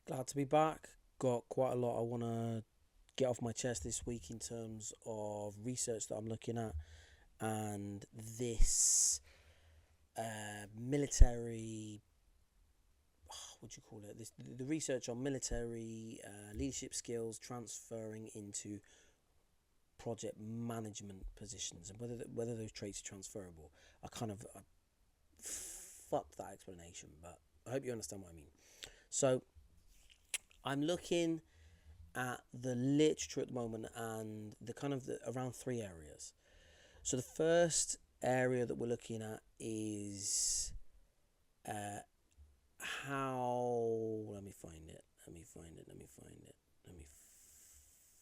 Glad to be back. Got quite a lot I want to get off my chest this week in terms of research that I'm looking at, and this military. What do you call it? The research on military leadership skills transferring into project management positions, and whether those traits are transferable. I fuck that explanation, but I hope you understand what I mean. So I'm looking at the literature at the moment, and around three areas. So the first area that we're looking at is how. Let me find it.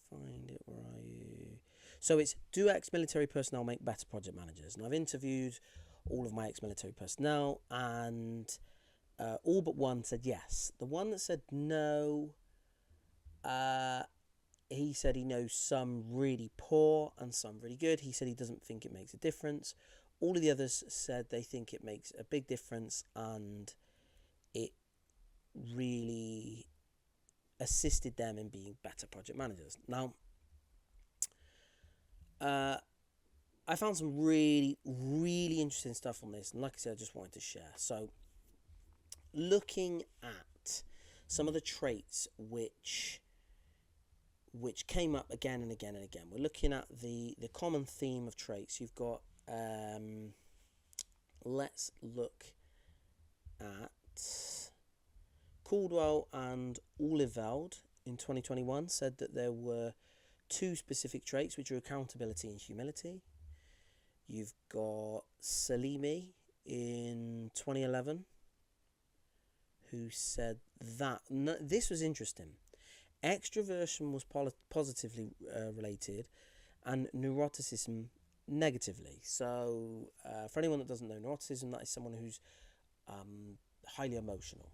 Where are you? So it's, do ex-military personnel make better project managers? And I've interviewed all of my ex-military personnel, and all but one said yes. The one that said no, he said he knows some really poor and some really good. He said he doesn't think it makes a difference. All of the others said they think it makes a big difference, and it really assisted them in being better project managers. Now, I found some really, really interesting stuff on this, and like I said, I just wanted to share. So, looking at some of the traits which came up again and again and again. We're looking at the common theme of traits. You've got, let's look at Caldwell and Oliveld in 2021 said that there were two specific traits, which are accountability and humility. You've got Salimi in 2011, who said that, no, this was interesting. Extroversion was positively related, and neuroticism negatively. So, for anyone that doesn't know, neuroticism, that is someone who's highly emotional,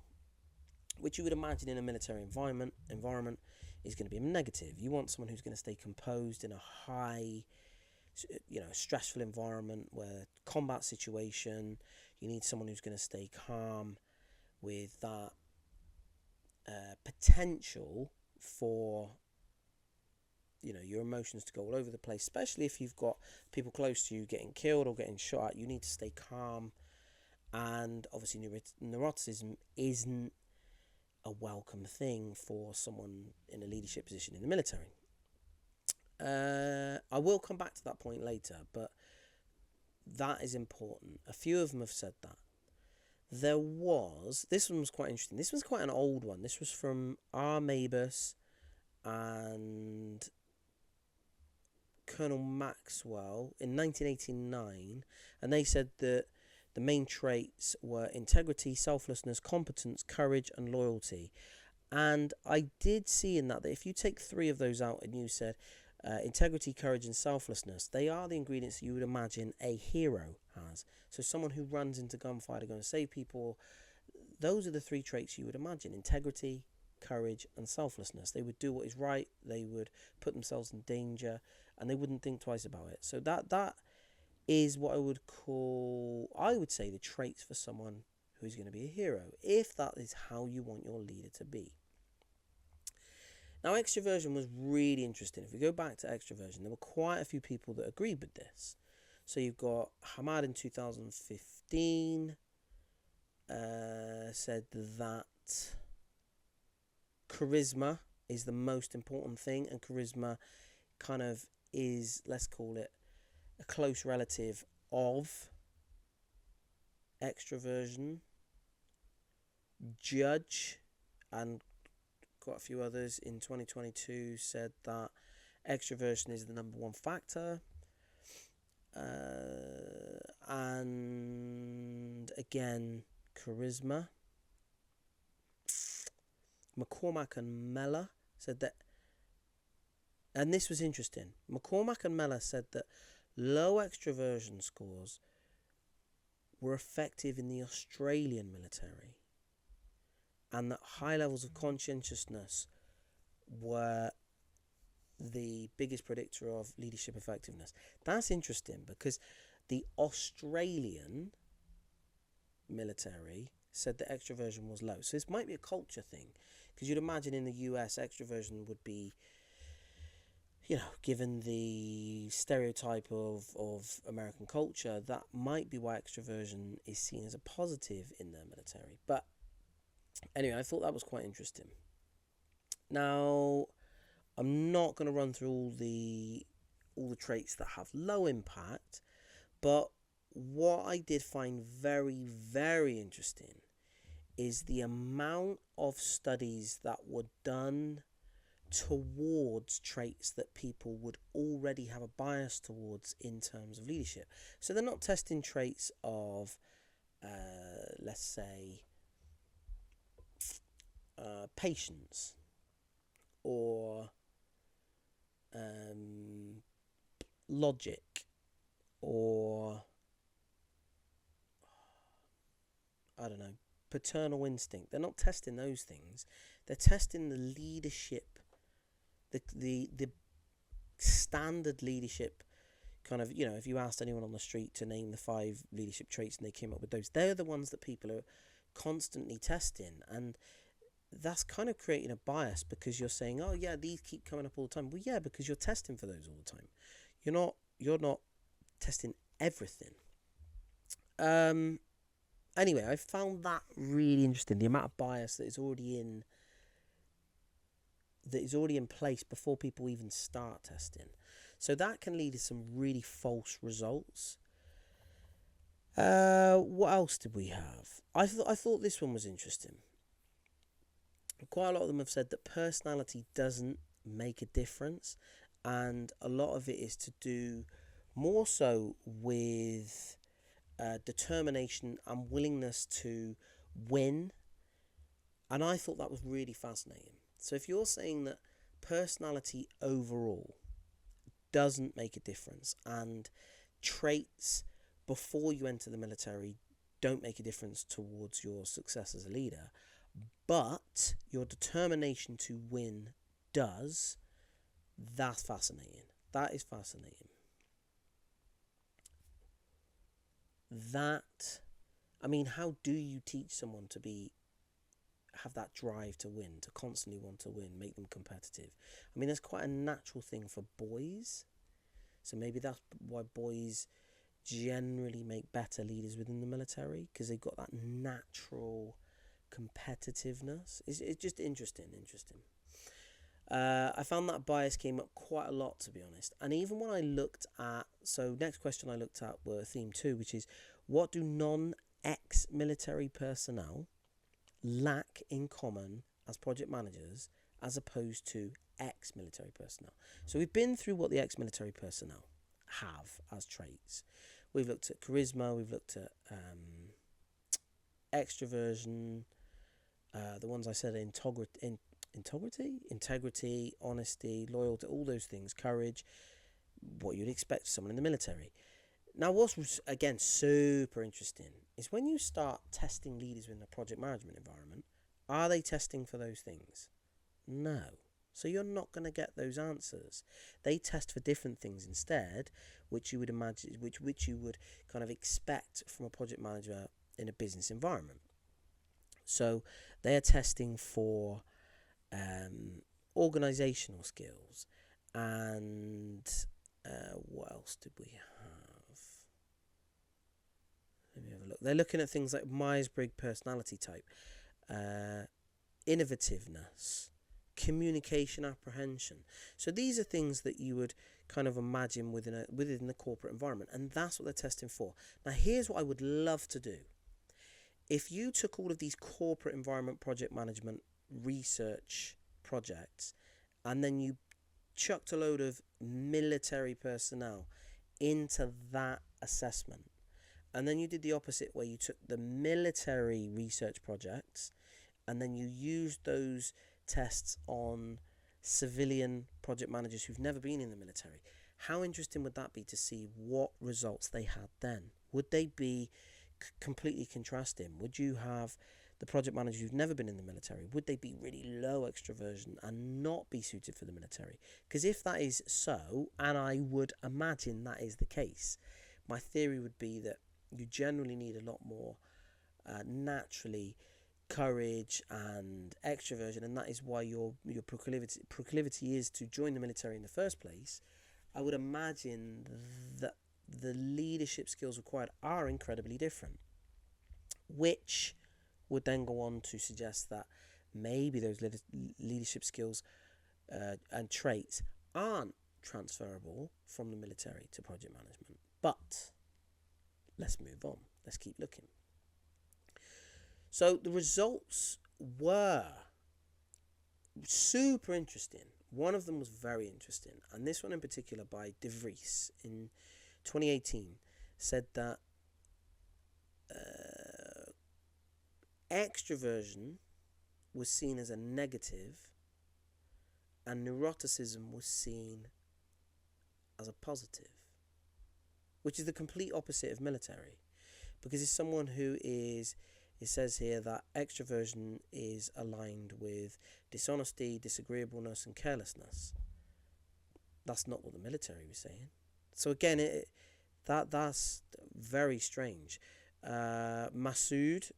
which you would imagine in a military environment is going to be negative. You want someone who's going to stay composed in a high, stressful environment, where combat situation. You need someone who's going to stay calm, with that potential for your emotions to go all over the place, especially if you've got people close to you getting killed or getting shot at. You need to stay calm, and obviously neuroticism isn't a welcome thing for someone in a leadership position in the military. I will come back to that point later, but that is important. A few of them have said that. This one was quite interesting. This was quite an old one. This was from R. Mabus and Colonel Maxwell in 1989, and they said that the main traits were integrity, selflessness, competence, courage, and loyalty. And I did see in that if you take three of those out, and you said integrity, courage, and selflessness, they are the ingredients you would imagine a hero has. So someone who runs into gunfire to go and save people, those are the three traits you would imagine: integrity, courage, and selflessness. They would do what is right, they would put themselves in danger, and they wouldn't think twice about it. So that is what I would say the traits for someone who's going to be a hero, if that is how you want your leader to be. Now, extroversion was really interesting. If we go back to extroversion, there were quite a few people that agreed with this. So you've got Hamad in 2015 said that charisma is the most important thing, and charisma kind of is, let's call it, a close relative of extroversion. Judge and quite a few others in 2022 said that extroversion is the number one factor. And again, charisma. McCormack and Mellor said that, and this was interesting. McCormack and Mellor said that low extroversion scores were effective in the Australian military, and that high levels of conscientiousness were the biggest predictor of leadership effectiveness. That's interesting, because the Australian military said that extroversion was low. So this might be a culture thing, because you'd imagine in the US, extroversion would be, given the stereotype of American culture, that might be why extroversion is seen as a positive in the military. But anyway, I thought that was quite interesting. Now, I'm not going to run through all the traits that have low impact, but what I did find very, very interesting is the amount of studies that were done towards traits that people would already have a bias towards in terms of leadership. So they're not testing traits of, let's say, patience or logic or, I don't know, paternal instinct. They're not testing those things. They're testing the leadership, the standard leadership kind of, if you asked anyone on the street to name the 5 leadership traits and they came up with those, they're the ones that people are constantly testing. And that's kind of creating a bias, because you're saying, oh yeah, these keep coming up all the time. Well, yeah, because you're testing for those all the time. You're not testing everything. Anyway, I found that really interesting, the amount of bias that is already in place before people even start testing. So that can lead to some really false results. What else did we have? I thought this one was interesting. Quite a lot of them have said that personality doesn't make a difference, and a lot of it is to do more so with determination and willingness to win. And I thought that was really fascinating. So if you're saying that personality overall doesn't make a difference, and traits before you enter the military don't make a difference towards your success as a leader, but your determination to win does, that's fascinating. That is fascinating. How do you teach someone to have that drive to win, to constantly want to win, make them competitive? That's quite a natural thing for boys. So maybe that's why boys generally make better leaders within the military, because they've got that natural competitiveness. It's just interesting. I found that bias came up quite a lot, to be honest. And even when I looked at, so next question I looked at were theme 2, which is, what do non-ex-military personnel lack in common as project managers as opposed to ex-military personnel? So we've been through what the ex-military personnel have as traits. We've looked at charisma, we've looked at extroversion, the ones I said, integrity, honesty, loyalty, all those things, courage, what you'd expect from someone in the military. Now, what's, again, super interesting is when you start testing leaders in a project management environment, are they testing for those things? No. So you're not going to get those answers. They test for different things instead, which you would imagine, which you would kind of expect from a project manager in a business environment. So they're testing for organizational skills, and what else did we have? Let me have a look. They're looking at things like Myers-Briggs personality type, innovativeness, communication apprehension. So these are things that you would kind of imagine within the corporate environment, and that's what they're testing for. Now, here's what I would love to do. If you took all of these corporate environment project management research projects and then you chucked a load of military personnel into that assessment, and then you did the opposite, where you took the military research projects and then you used those tests on civilian project managers who've never been in the military, how interesting would that be to see what results they had then? Would they be completely contrasting? Would you have the project managers who've never been in the military, would they be really low extroversion and not be suited for the military? Because if that is so, and I would imagine that is the case, my theory would be that you generally need a lot more naturally courage and extroversion, and that is why your proclivity is to join the military in the first place, I would imagine that the leadership skills required are incredibly different, which would then go on to suggest that maybe those leadership skills and traits aren't transferable from the military to project management. But let's move on. Let's keep looking. So the results were super interesting. One of them was very interesting, and this one in particular by De Vries in 2018 said that extroversion was seen as a negative and neuroticism was seen as a positive, which is the complete opposite of military, because it's someone who is, it says here that extroversion is aligned with dishonesty, disagreeableness and carelessness. That's not what the military was saying. So again, that's very strange. Masood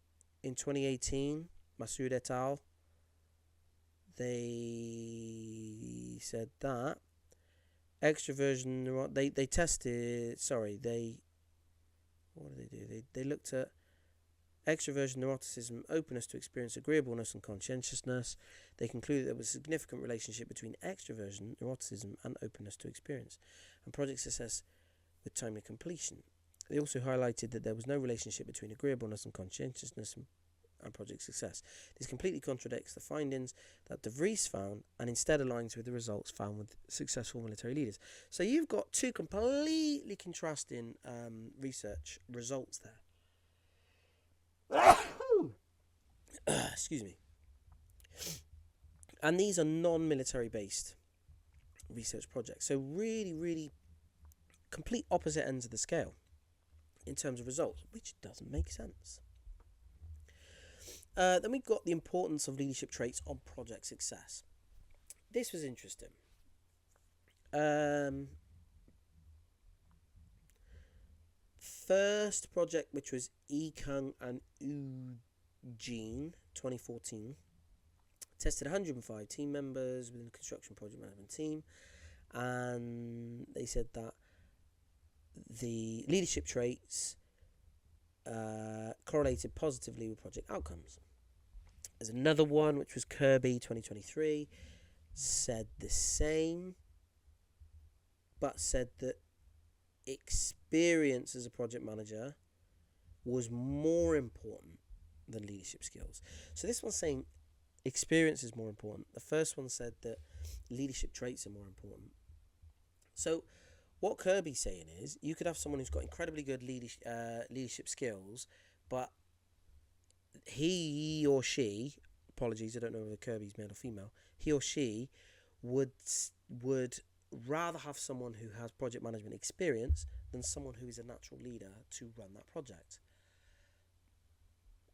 in 2018, Masood et al., they said that extroversion, they tested, what did they do? They looked at extroversion, neuroticism, openness to experience, agreeableness and conscientiousness. They concluded there was a significant relationship between extroversion, neuroticism and openness to experience and project success with timely completion. They also highlighted that there was no relationship between agreeableness and conscientiousness and project success. This completely contradicts the findings that De Vries found and instead aligns with the results found with successful military leaders. So you've got two completely contrasting research results there. Excuse me. And these are non-military based research projects. So really, really complete opposite ends of the scale in terms of results, which doesn't make sense. Then we've got the importance of leadership traits on project success. This was interesting. First project, which was Ekung and Eugene, 2014, tested 105 team members within the construction project management team, and they said that the leadership traits correlated positively with project outcomes. There's another one which was Kirby 2023, said the same, but said that experience as a project manager was more important than leadership skills. So this one's saying experience is more important. The first one said that leadership traits are more important. So what Kirby's saying is you could have someone who's got incredibly good leadership skills, but he or she, apologies, I don't know whether Kirby's male or female, he or she would rather have someone who has project management experience than someone who is a natural leader to run that project.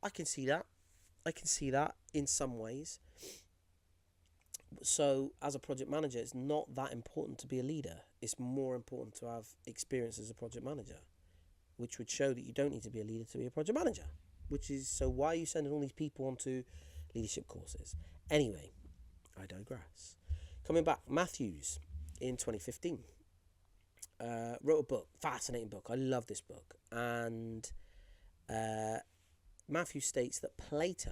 I can see that. I can see that in some ways. So as a project manager, it's not that important to be a leader. It's more important to have experience as a project manager, which would show that you don't need to be a leader to be a project manager. Which is, so why are you sending all these people onto leadership courses? Anyway, I digress. Coming back, Matthews in 2015 wrote a book, fascinating book. I love this book. And Matthews states that Plato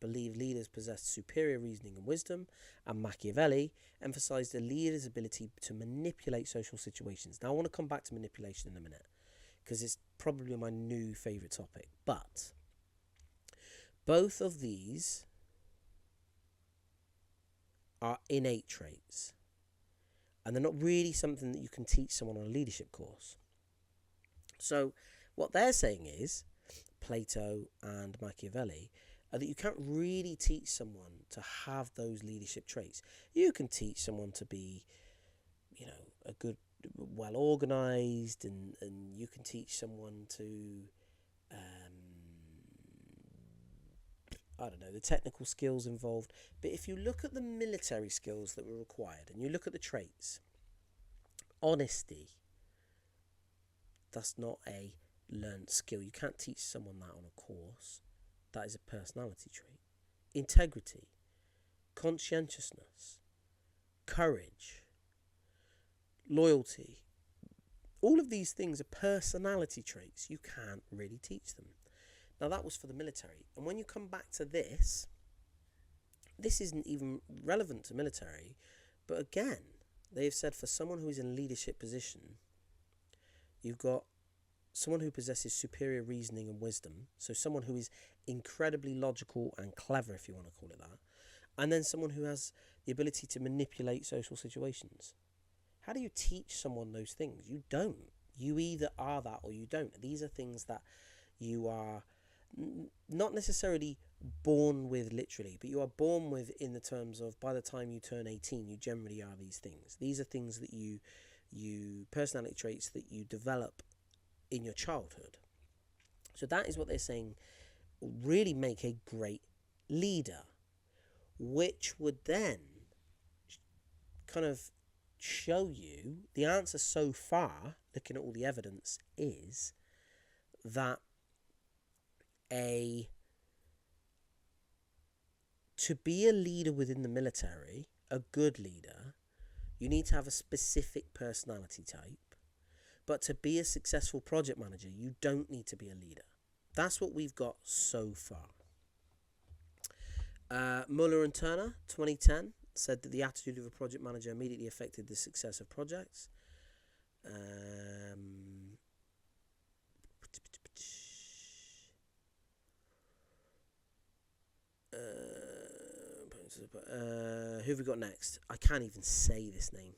believed leaders possessed superior reasoning and wisdom, and Machiavelli emphasized the leader's ability to manipulate social situations. Now, I want to come back to manipulation in a minute, because it's probably my new favourite topic. But both of these are innate traits, and they're not really something that you can teach someone on a leadership course. So what they're saying is, Plato and Machiavelli, that you can't really teach someone to have those leadership traits. You can teach someone to be, a good, well organised, and you can teach someone to, the technical skills involved. But if you look at the military skills that were required, and you look at the traits, honesty, that's not a learned skill. You can't teach someone that on a course. that is a personality trait. Integrity, conscientiousness, courage, loyalty. All of these things are personality traits. You can't really teach them. Now, that was for the military. And when you come back to this isn't even relevant to military. But again, they've said for someone who is in a leadership position, you've got someone who possesses superior reasoning and wisdom. So someone who is incredibly logical and clever, if you want to call it that. And then someone who has the ability to manipulate social situations. How do you teach someone those things? You don't. You either are that or you don't. These are things that you are not necessarily born with literally, but you are born with in the terms of by the time you turn 18, you generally are these things. These are things that you personality traits that you develop in your childhood. So that is what they're saying really make a great leader, which would then kind of show you the answer so far, looking at all the evidence, is that to be a leader within the military, a good leader, you need to have a specific personality type. But to be a successful project manager, you don't need to be a leader. That's what we've got so far. Muller and Turner, 2010, said that the attitude of a project manager immediately affected the success of projects. Who have we got next? I can't even say this name.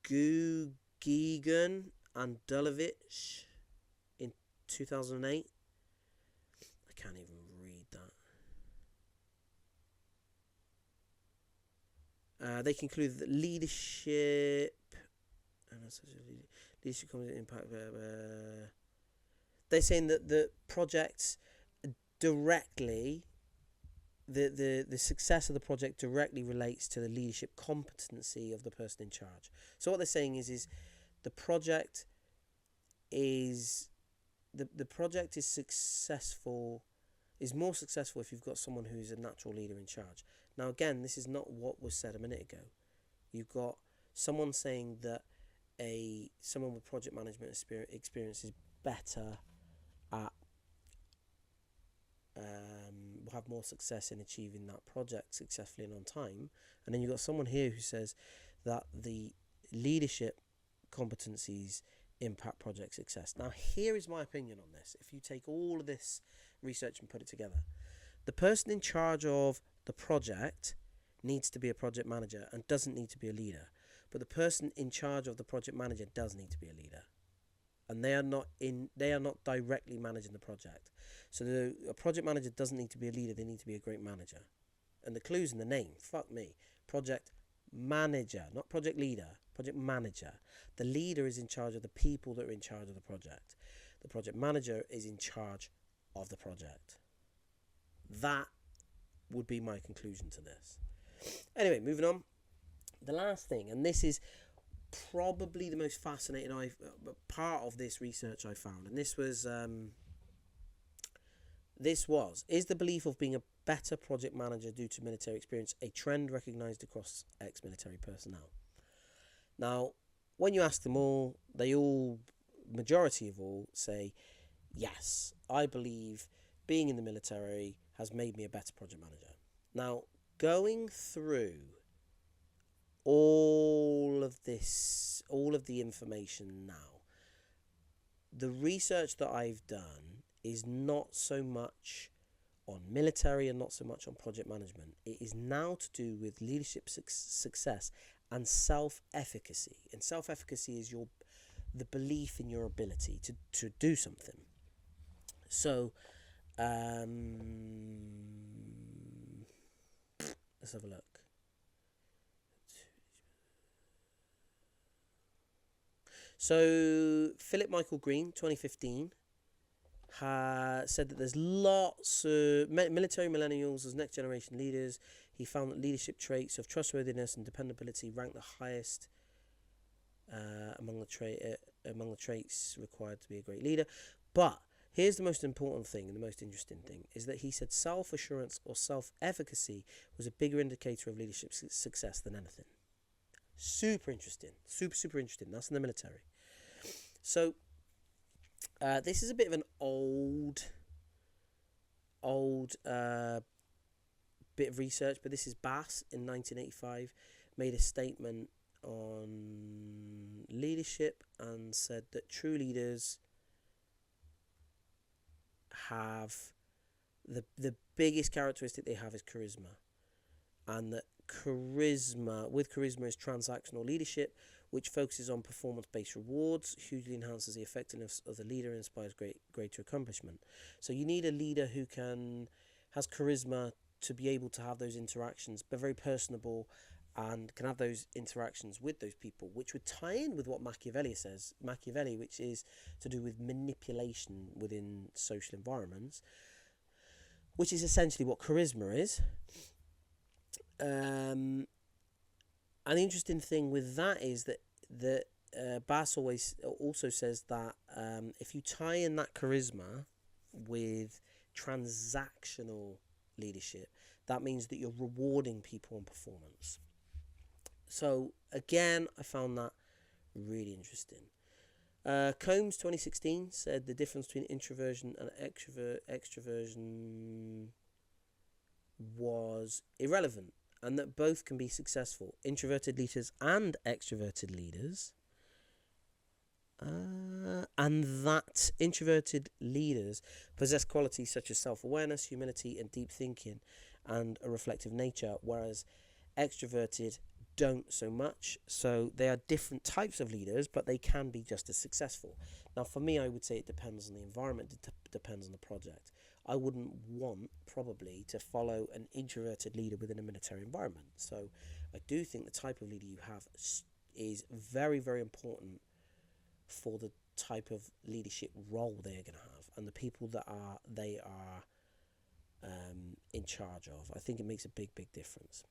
Gugigan and Dulovich in 2008. I can't even read that. They concluded that leadership comes to impact. They're saying that the projects directly, the success of the project directly relates to the leadership competency of the person in charge. So what they're saying is the project is the project is successful, is more successful if you've got someone who's a natural leader in charge. Now again, this is not what was said a minute ago. You've got someone saying that someone with project management experience is better at will have more success in achieving that project successfully and on time. And then you've got someone here who says that the leadership competencies impact project success. Now, here is my opinion on this. If you take all of this research and put it together, the person in charge of the project needs to be a project manager and doesn't need to be a leader. But the person in charge of the project manager does need to be a leader. And they are not directly managing the project. So a project manager doesn't need to be a leader, they need to be a great manager. And the clue's in the name. Fuck me. Project manager, not project leader, project manager. The leader is in charge of the people that are in charge of the project. The project manager is in charge of the project. That would be my conclusion to this. Anyway, moving on. The last thing, and this is probably the most fascinating part of this research I found, and this was is the belief of being a better project manager due to military experience a trend recognised across ex-military personnel? Now, when you ask them all, majority of all say, yes, I believe being in the military has made me a better project manager. Now, going through all of the information now, the research that I've done is not so much on military and not so much on project management. It is now to do with leadership success and self-efficacy. And self-efficacy is the belief in your ability to do something. So let's have a look. So Philip Michael Green, 2015, said that there's lots of military millennials as next generation leaders. He found that leadership traits of trustworthiness and dependability rank the highest among the traits required to be a great leader. But Here's the most important thing and the most interesting thing is that he said self-assurance or self-efficacy was a bigger indicator of leadership success than anything. Super interesting. Super interesting. That's in the military. So this is a bit of an old bit of research, but this is Bass in 1985 made a statement on leadership and said that true leaders have the biggest characteristic they have is charisma, and that charisma is transactional leadership, which focuses on performance-based rewards, hugely enhances the effectiveness of the leader and inspires greater accomplishment. So you need a leader who has charisma to be able to have those interactions, but very personable, and can have those interactions with those people, which would tie in with what Machiavelli says. Machiavelli, which is to do with manipulation within social environments, which is essentially what charisma is. And the interesting thing with that is that Bass also says that if you tie in that charisma with transactional leadership, that means that you're rewarding people on performance. So again, I found that really interesting. Combs 2016 said the difference between introversion and extroversion was irrelevant, and that both can be successful, introverted leaders and extroverted leaders, and that introverted leaders possess qualities such as self-awareness, humility, and deep thinking, and a reflective nature, whereas extroverted don't so much. So they are different types of leaders, but they can be just as successful. Now, for me, I would say it depends on the environment, it depends on the project. I wouldn't want, probably, to follow an introverted leader within a military environment. So I do think the type of leader you have is very, very important for the type of leadership role they're going to have and the people that they are in charge of. I think it makes a big difference.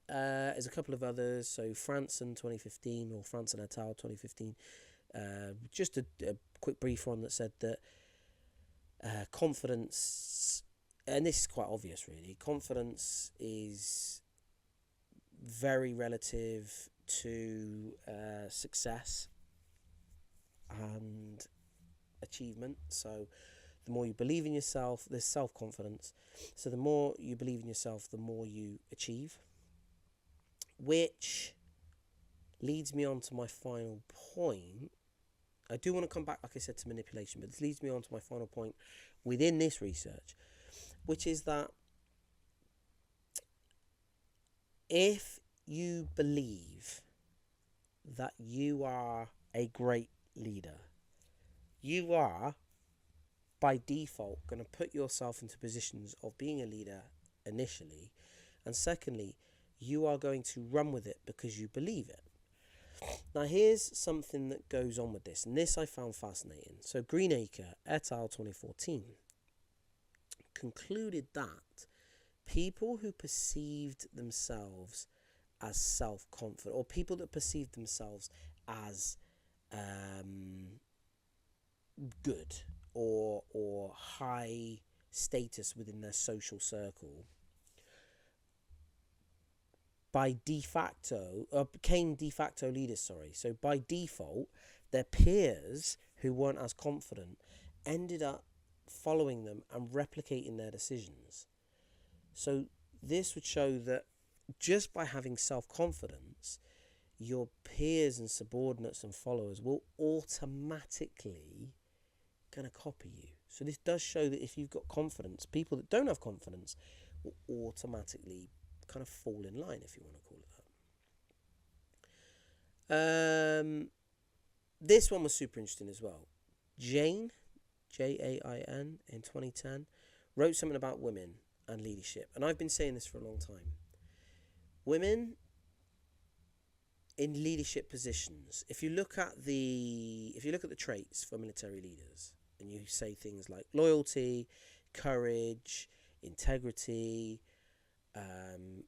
There's a couple of others. So Franson 2015, or Franson et al. 2015, just a quick brief one that said that confidence, and this is quite obvious really, confidence is very relative to success and achievement. So the more you believe in yourself, there's self-confidence. So the more you believe in yourself, the more you achieve. Which leads me on to my final point. I do want to come back, like I said, to manipulation, but this leads me on to my final point within this research, which is that if you believe that you are a great leader, you are by default going to put yourself into positions of being a leader initially, and secondly, you are going to run with it because you believe it. Now, here's something that goes on with this, and this I found fascinating. So Greenacre et al. 2014 concluded that people who perceived themselves as self-confident, or people that perceived themselves as good or high status within their social circle, by de facto, became de facto leaders, So by default, their peers who weren't as confident ended up following them and replicating their decisions. So this would show that just by having self-confidence, your peers and subordinates and followers will automatically going to copy you. So this does show that if you've got confidence, people that don't have confidence will automatically kind of fall in line, if you want to call it that. This one was super interesting as well. Jane, Jain, in 2010, wrote something about women and leadership, and I've been saying this for a long time. Women in leadership positions, if you look at the traits for military leaders, and you say things like loyalty, courage, integrity,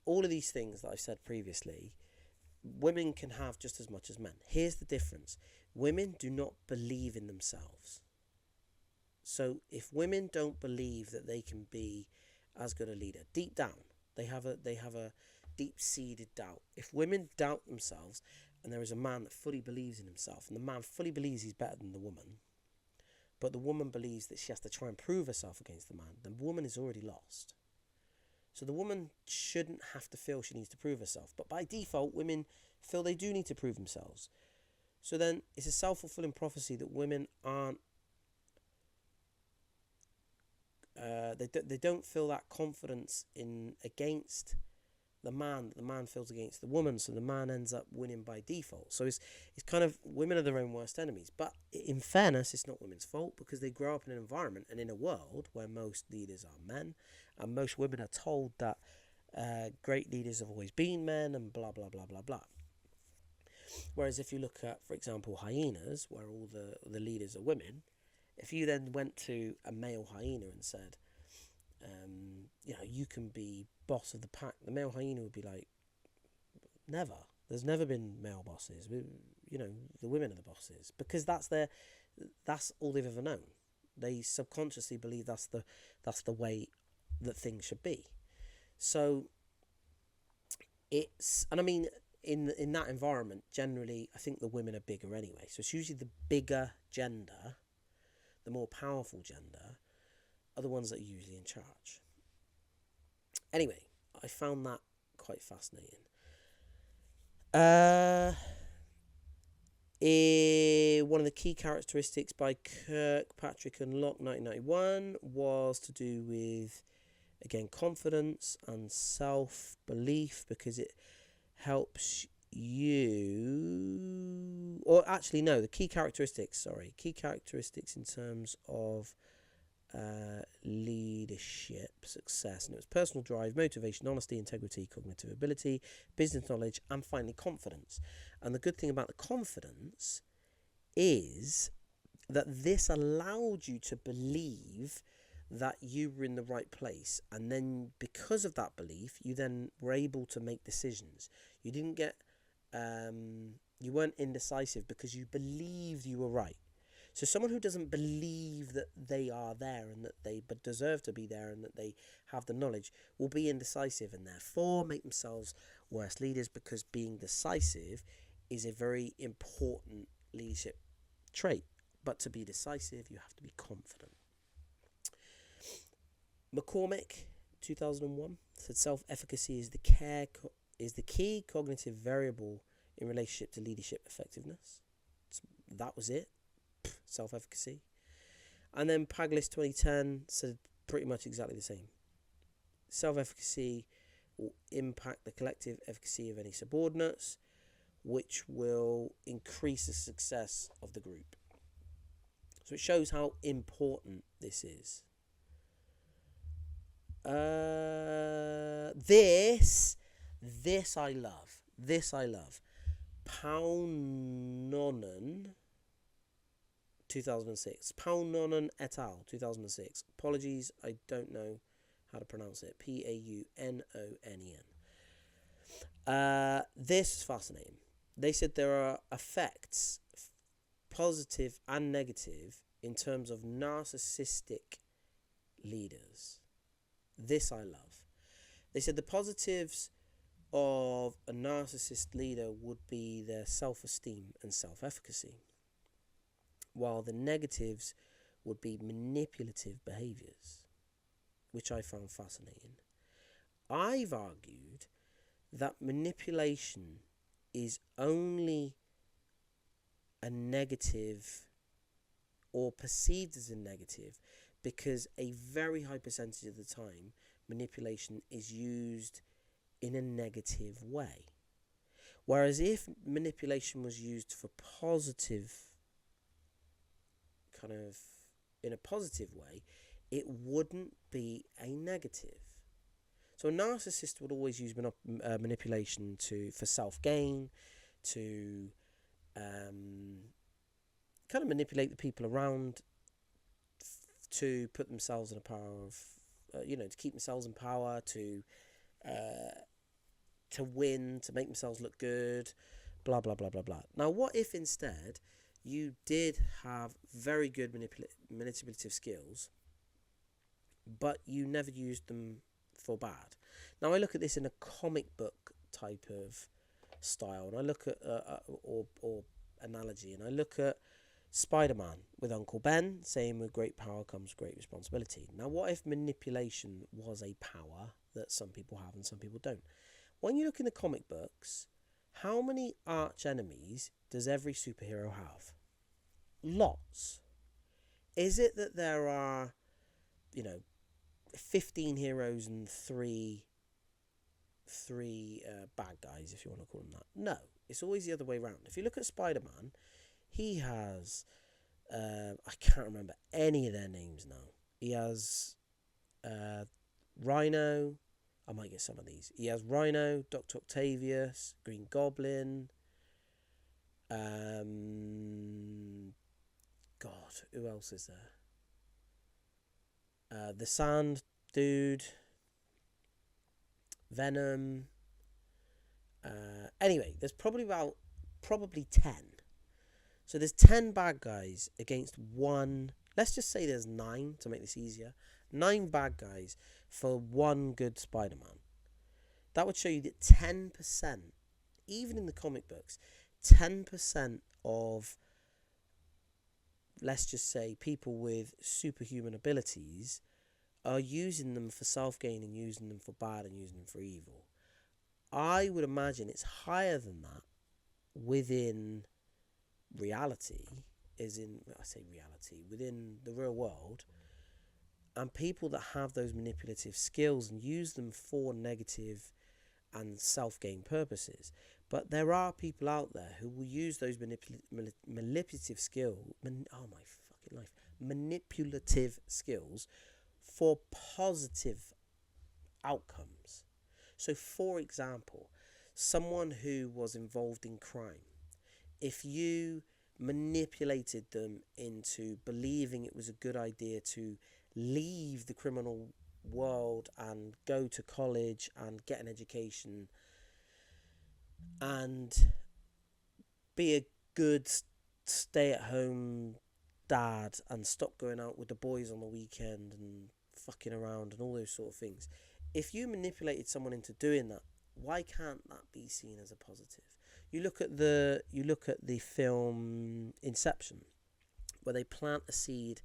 all of these things that I've said previously, women can have just as much as men. Here's the difference. Women do not believe in themselves. So if women don't believe that they can be as good a leader, deep down, they have a deep-seated doubt. If women doubt themselves, and there is a man that fully believes in himself, and the man fully believes he's better than the woman, but the woman believes that she has to try and prove herself against the man, the woman is already lost. So the woman shouldn't have to feel she needs to prove herself. But by default, women feel they do need to prove themselves. So then it's a self-fulfilling prophecy that women aren't, they don't feel that confidence in against the man that the man feels against the woman. So the man ends up winning by default. So it's kind of, women are their own worst enemies. But in fairness, it's not women's fault, because they grow up in an environment and in a world where most leaders are men, and most women are told that great leaders have always been men, and blah blah blah blah blah. Whereas if you look at, for example, hyenas, where all the leaders are women, if you then went to a male hyena and said, you can be boss of the pack, the male hyena would be like, never. There's never been male bosses. The women are the bosses, because that's all they've ever known. They subconsciously believe that's the way that things should be. So and I mean, in that environment, generally, I think the women are bigger anyway. So it's usually the bigger gender, the more powerful gender, are the ones that are usually in charge. Anyway, I found that quite fascinating. One of the key characteristics by Kirkpatrick and Locke 1991 was to do with, again, confidence and self-belief, because it helps you, or actually no, the key characteristics in terms of leadership success, and it was personal drive, motivation, honesty, integrity, cognitive ability, business knowledge, and finally confidence. And the good thing about the confidence is that this allowed you to believe that you were in the right place, and then because of that belief, you then were able to make decisions. You didn't get you weren't indecisive because you believed you were right. So someone who doesn't believe that they are there and that they deserve to be there and that they have the knowledge will be indecisive, and therefore make themselves worse leaders, because being decisive is a very important leadership trait. But to be decisive, you have to be confident. McCormick, 2001, said self-efficacy is the key cognitive variable in relationship to leadership effectiveness. That was it. Self-efficacy. And then Paglis 2010 said pretty much exactly the same. Self-efficacy will impact the collective efficacy of any subordinates, which will increase the success of the group. So it shows how important this is. This I love. Paunonen, 2006. Paunonen et al. 2006. Apologies, I don't know how to pronounce it. Paunonen. This is fascinating. They said there are effects, positive and negative, in terms of narcissistic leaders. This I love. They said the positives of a narcissist leader would be their self-esteem and self-efficacy, while the negatives would be manipulative behaviours, which I found fascinating. I've argued that manipulation is only a negative, or perceived as a negative, because a very high percentage of the time manipulation is used in a negative way. Whereas if manipulation was used for positive, in a positive way, it wouldn't be a negative. So a narcissist would always use manipulation for self-gain, to kind of manipulate the people around, to put themselves in a power of, to keep themselves in power, to win, to make themselves look good, blah, blah, blah, blah, blah. Now, what if instead you did have very good manipulative skills, but you never used them for bad. Now I look at this in a comic book type of style, and I look at or analogy, and I look at Spider-Man with Uncle Ben saying with great power comes great responsibility. Now what if manipulation was a power that some people have and some people don't? When you look in the comic books, how many arch enemies does every superhero have? Lots. Is it that there are, 15 heroes and three bad guys, if you want to call them that? No, it's always the other way around. If you look at Spider-Man, he has I can't remember any of their names now. He has Rhino. I might get some of these. He has Rhino, Dr. Octavius, Green Goblin. God, who else is there? The Sand Dude. Venom. Anyway, there's probably 10. So there's 10 bad guys against one. Let's just say there's 9 to make this easier. 9 bad guys for one good Spider-Man. That would show you that 10%, even in the comic books, 10% of, let's just say, people with superhuman abilities are using them for self-gain and using them for bad and using them for evil. I would imagine it's higher than that within reality, within the real world, and people that have those manipulative skills and use them for negative and self-gain purposes. But there are people out there who will use those manipulative skills for positive outcomes. So, for example, someone who was involved in crime, if you manipulated them into believing it was a good idea to leave the criminal world and go to college and get an education and be a good stay-at-home dad and stop going out with the boys on the weekend and fucking around and all those sort of things. If you manipulated someone into doing that, why can't that be seen as a positive? You look at the film Inception, where they plant a seed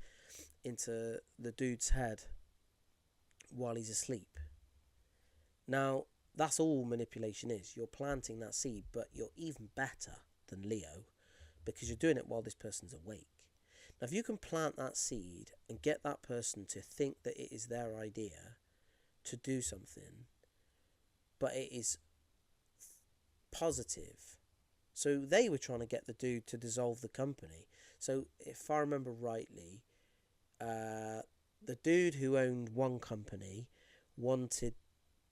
into the dude's head while he's asleep. Now, that's all manipulation is. You're planting that seed, but you're even better than Leo because you're doing it while this person's awake. Now, if you can plant that seed and get that person to think that it is their idea to do something, but it is positive. So they were trying to get the dude to dissolve the company. So if I remember rightly, the dude who owned one company wanted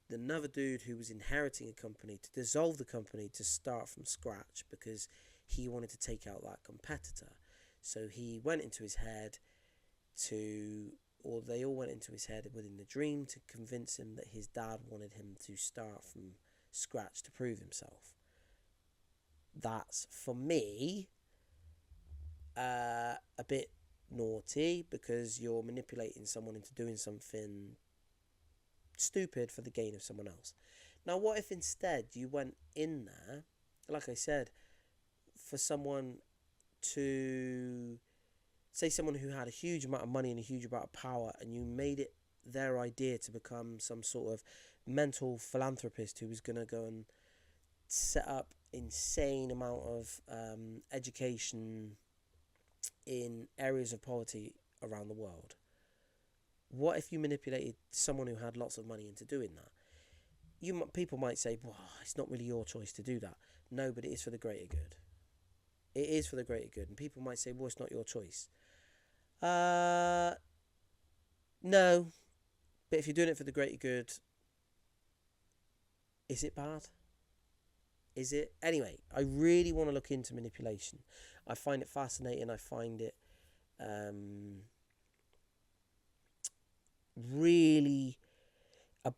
another dude who was inheriting a company to dissolve the company to start from scratch because he wanted to take out that competitor. So he went into his head they all went into his head within the dream to convince him that his dad wanted him to start from scratch to prove himself. That's, for me, a bit naughty because you're manipulating someone into doing something stupid for the gain of someone else. Now, what if instead you went in there, like I said, for someone to, say someone who had a huge amount of money and a huge amount of power, and you made it their idea to become some sort of mental philanthropist who was going to go and set up insane amount of education in areas of poverty around the world. What if you manipulated someone who had lots of money into doing that? People might say, well, it's not really your choice to do that. No, but it is for the greater good. It is for the greater good. And people might say, well, it's not your choice. No. But if you're doing it for the greater good, is it bad? Is it? Anyway, I really want to look into manipulation. I find it fascinating. I find it really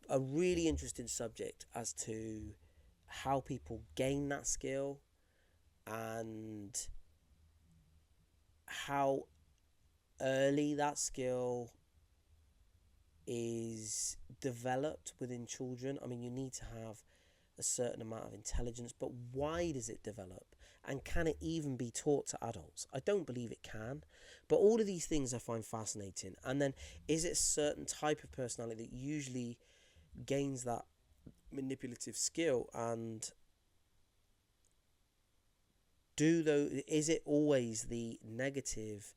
a really interesting subject as to how people gain that skill and how early that skill is developed within children. I mean, you need to have a certain amount of intelligence, but why does it develop? And can it even be taught to adults? I don't believe it can. But all of these things I find fascinating. And then, is it a certain type of personality that usually gains that manipulative skill? And is it always the negative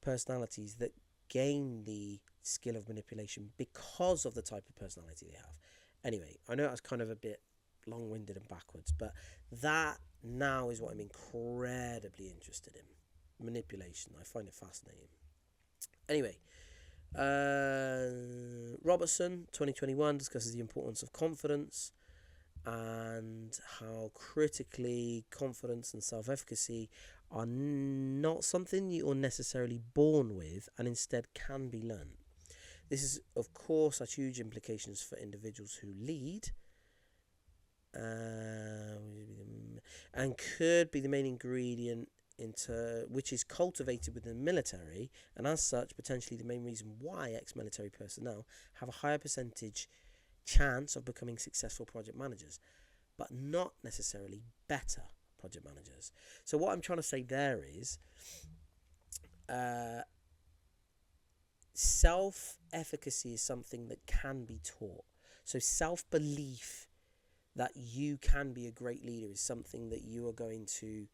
personalities that gain the skill of manipulation because of the type of personality they have? Anyway, I know that's kind of a bit long-winded and backwards, but that now is what I'm incredibly interested in. Manipulation. I find it fascinating. Anyway, Robertson 2021 discusses the importance of confidence and how critically confidence and self-efficacy are not something you are necessarily born with and instead can be learned. This is, of course, has huge implications for individuals who lead, and could be the main ingredient into which is cultivated within the military, and as such potentially the main reason why ex-military personnel have a higher percentage chance of becoming successful project managers, but not necessarily better project managers. So what I'm trying to say there is self-efficacy is something that can be taught. So self-belief that you can be a great leader is something that you are going to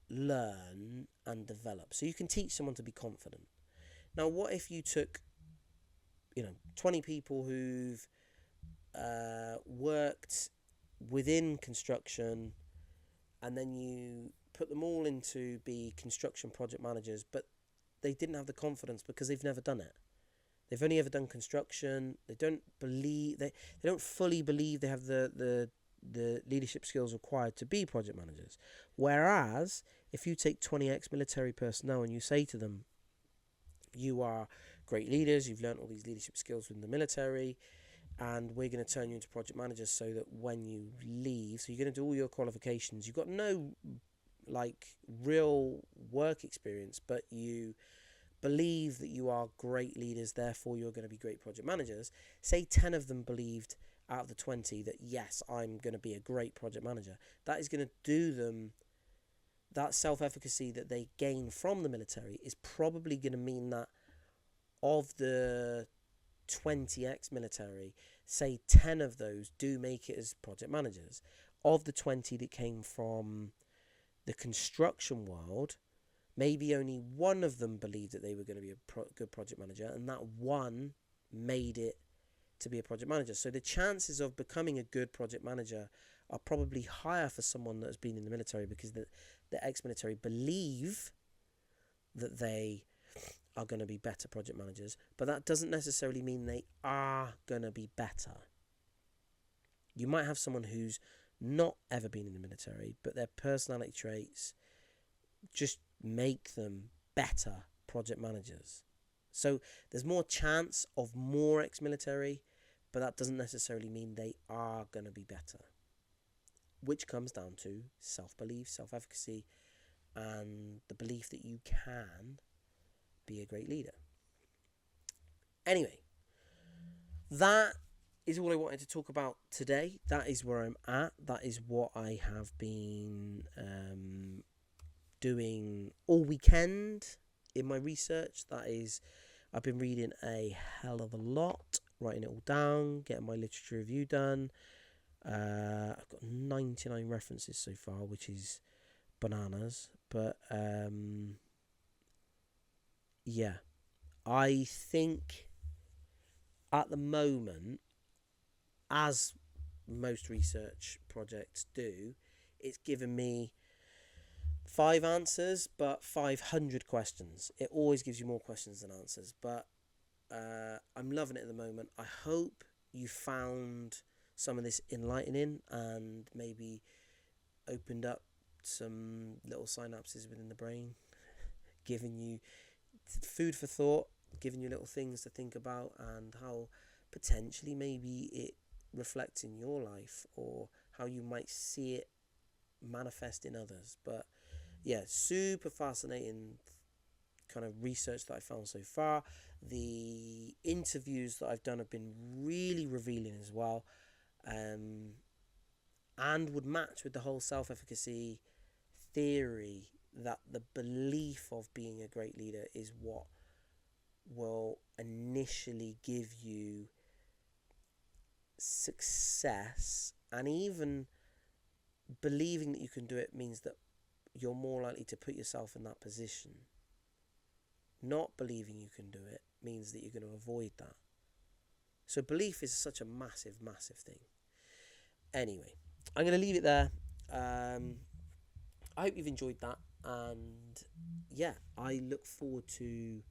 learn and develop. So you can teach someone to be confident. Now, what if you took 20 people who've worked within construction, and then you put them all into be construction project managers, but they didn't have the confidence because they've never done it. They've only ever done construction. They don't fully believe they have the leadership skills required to be project managers. Whereas if you take 20 ex-military personnel and you say to them, you are great leaders, you've learned all these leadership skills within the military, and we're going to turn you into project managers so that when you leave, so you're going to do all your qualifications, you've got no real work experience, but you believe that you are great leaders, therefore you're going to be great project managers. Say 10 of them believed out of the 20 that yes, I'm going to be a great project manager. That is going to do them, that self-efficacy that they gain from the military is probably going to mean that of the 20 ex-military, say 10 of those do make it as project managers. Of the 20 that came from the construction world, maybe only one of them believed that they were going to be a good project manager, and that one made it to be a project manager. So the chances of becoming a good project manager are probably higher for someone that has been in the military, because the ex-military believe that they are going to be better project managers, but that doesn't necessarily mean they are going to be better. You might have someone who's not ever been in the military, but their personality traits just make them better project managers. So there's more chance of more ex-military, but that doesn't necessarily mean they are going to be better, which comes down to self-belief, self-efficacy, and the belief that you can be a great leader. Anyway, that is all I wanted to talk about today. That is where I'm at. That is what I have been doing all weekend in my research. That is, I've been reading a hell of a lot, writing it all down, getting my literature review done. I've got 99 references so far, which is bananas. But yeah, I think at the moment, as most research projects do, it's given me 5 answers but 500 questions. It always gives you more questions than answers, but I'm loving it at the moment. I hope you found some of this enlightening and maybe opened up some little synapses within the brain, giving you food for thought, giving you little things to think about, and how potentially maybe it reflects in your life or how you might see it manifest in others. But yeah, super fascinating kind of research that I found so far. The interviews that I've done have been really revealing as well, um, and would match with the whole self-efficacy theory that the belief of being a great leader is what will initially give you success, and even believing that you can do it means that you're more likely to put yourself in that position. Not believing you can do it means that you're going to avoid that. So belief is such a massive, massive thing. Anyway, I'm going to leave it there. I hope you've enjoyed that, and yeah, I look forward to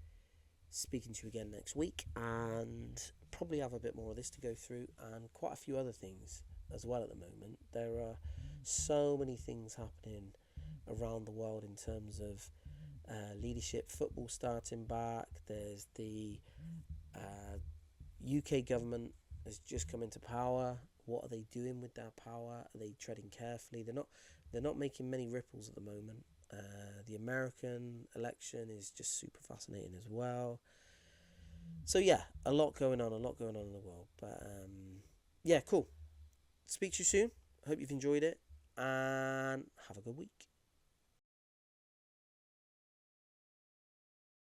speaking to you again next week, and probably have a bit more of this to go through, and quite a few other things as well at the moment. There are so many things happening around the world in terms of leadership, football starting back. There's the UK government has just come into power. What are they doing with their power? Are they treading carefully? They're not making many ripples at the moment. The American election is just super fascinating as well. So yeah, a lot going on in the world. But yeah, cool. Speak to you soon. Hope you've enjoyed it, and have a good week.